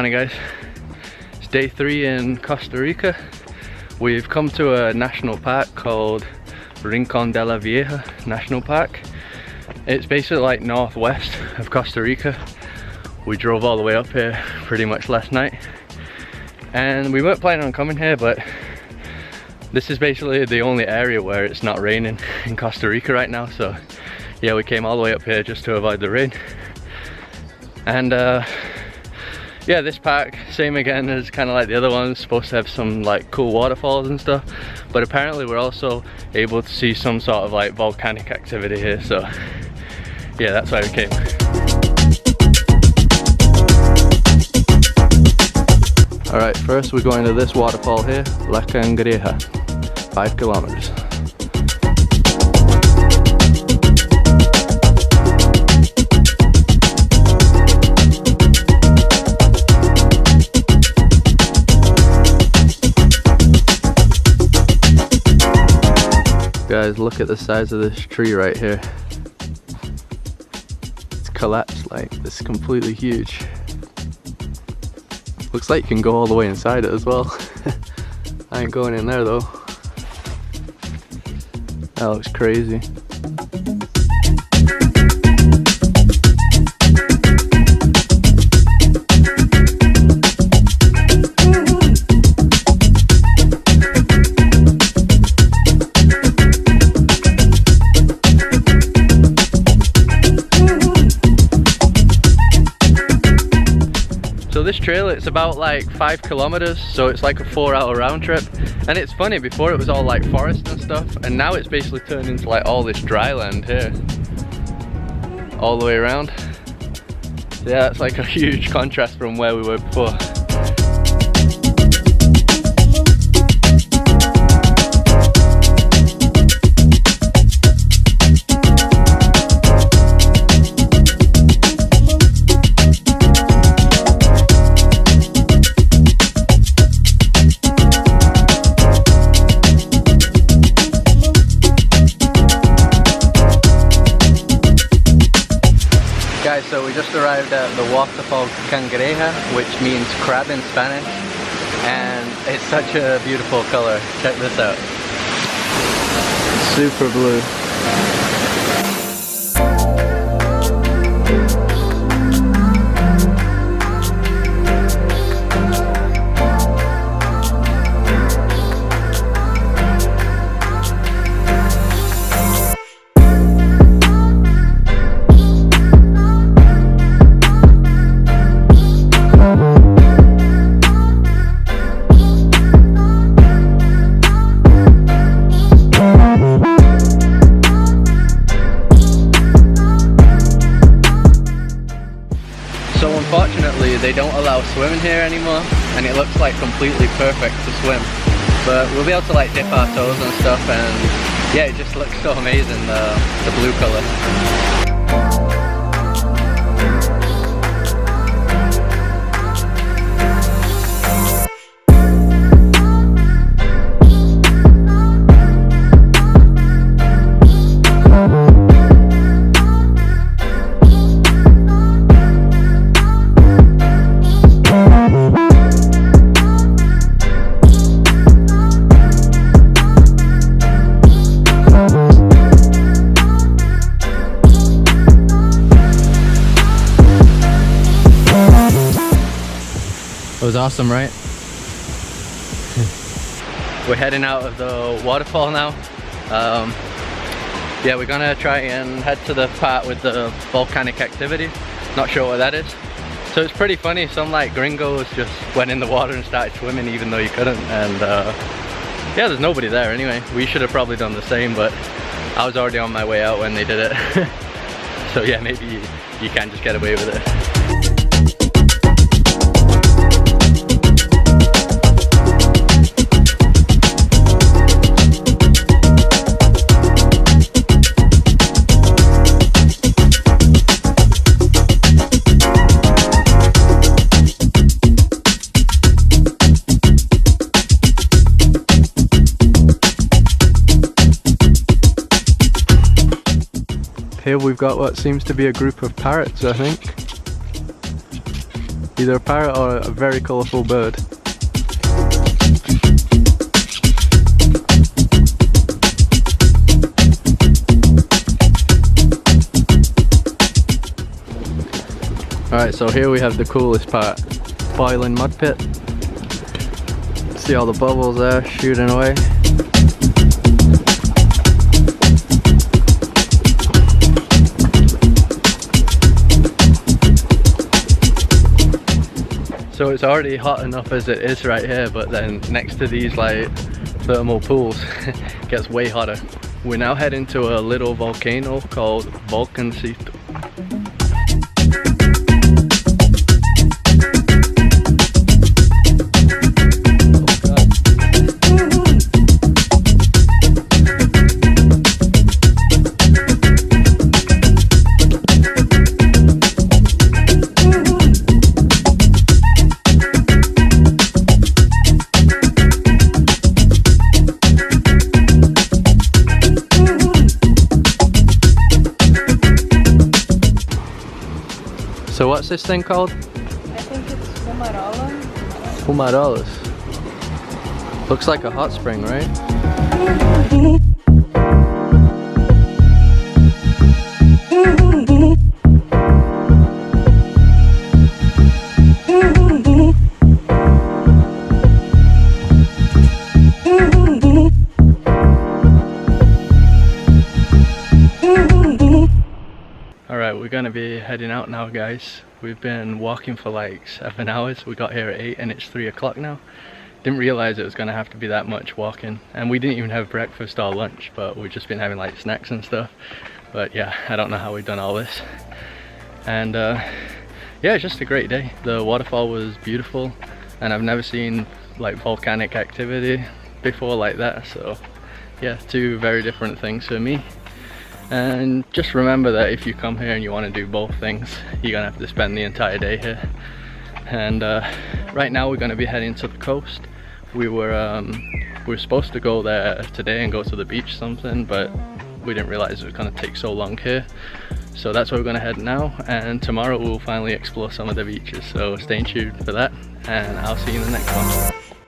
morning guys. It's day 3 in Costa Rica. We've come to a national park called Rincon de la Vieja National Park. It's basically like northwest of Costa Rica. We drove all the way up here pretty much last night. And we weren't planning on coming here, but this is basically the only area where it's not raining in Costa Rica right now. So yeah, we came all the way up here just to avoid the rain. And yeah, this park, same again as kind of like the other ones, supposed to have some like cool waterfalls and stuff, but apparently we're also able to see some sort of like volcanic activity here. So yeah, that's why we came. Alright, first we're going to this waterfall here, La Cangreja, 5 kilometers. Guys, look at the size of this tree right here. It's collapsed, like, it's completely huge. Looks like you can go all the way inside it as well. I ain't going in there though. That looks crazy. So this trail, it's about like 5 kilometers, so it's like a 4-hour round trip. And it's funny, before it was all like forest and stuff, and now it's basically turned into like all this dry land here, all the way around. So yeah, it's like a huge contrast from where we were before. Guys, so we just arrived at the waterfall Cangreja, which means crab in Spanish, and it's such a beautiful color. Check this out. Super blue. Unfortunately, they don't allow swimming here anymore, and it looks like completely perfect to swim. But we'll be able to like dip our toes and stuff, and yeah, it just looks so amazing, the blue color. It was awesome, right? We're heading out of the waterfall now. Yeah, we're gonna try and head to the part with the volcanic activity. Not sure what that is. So it's pretty funny, some like gringos just went in the water and started swimming even though you couldn't. And yeah, there's nobody there anyway. We should have probably done the same, but I was already on my way out when they did it. So yeah, maybe you can just get away with it. Here we've got what seems to be a group of parrots, I think. Either a parrot or a very colourful bird. Alright, so here we have the coolest part. Boiling mud pit. See all the bubbles there shooting away. So it's already hot enough as it is right here, but then next to these like thermal pools it gets way hotter. We're now heading to a little volcano called VOLCANIC. So what's this thing called? I think it's fumarola. Fumarolas. Looks like a hot spring, right? Alright, we're gonna be heading out now, guys. We've been walking for like 7 hours. We got here at 8 and it's 3 o'clock now. Didn't realize it was gonna have to be that much walking, and we didn't even have breakfast or lunch, but we've just been having like snacks and stuff. But yeah, I don't know how we've done all this. And yeah, it's just a great day. The waterfall was beautiful, and I've never seen like volcanic activity before like that. So yeah, two very different things for me. And just remember that if you come here and you want to do both things, you're gonna have to spend the entire day here. And right now we're going to be heading to the coast. We were supposed to go there today and go to the beach something, but we didn't realize it was going to take so long here. So that's where we're going to head now, and tomorrow we'll finally explore some of the beaches. So stay tuned for that, and I'll see you in the next one.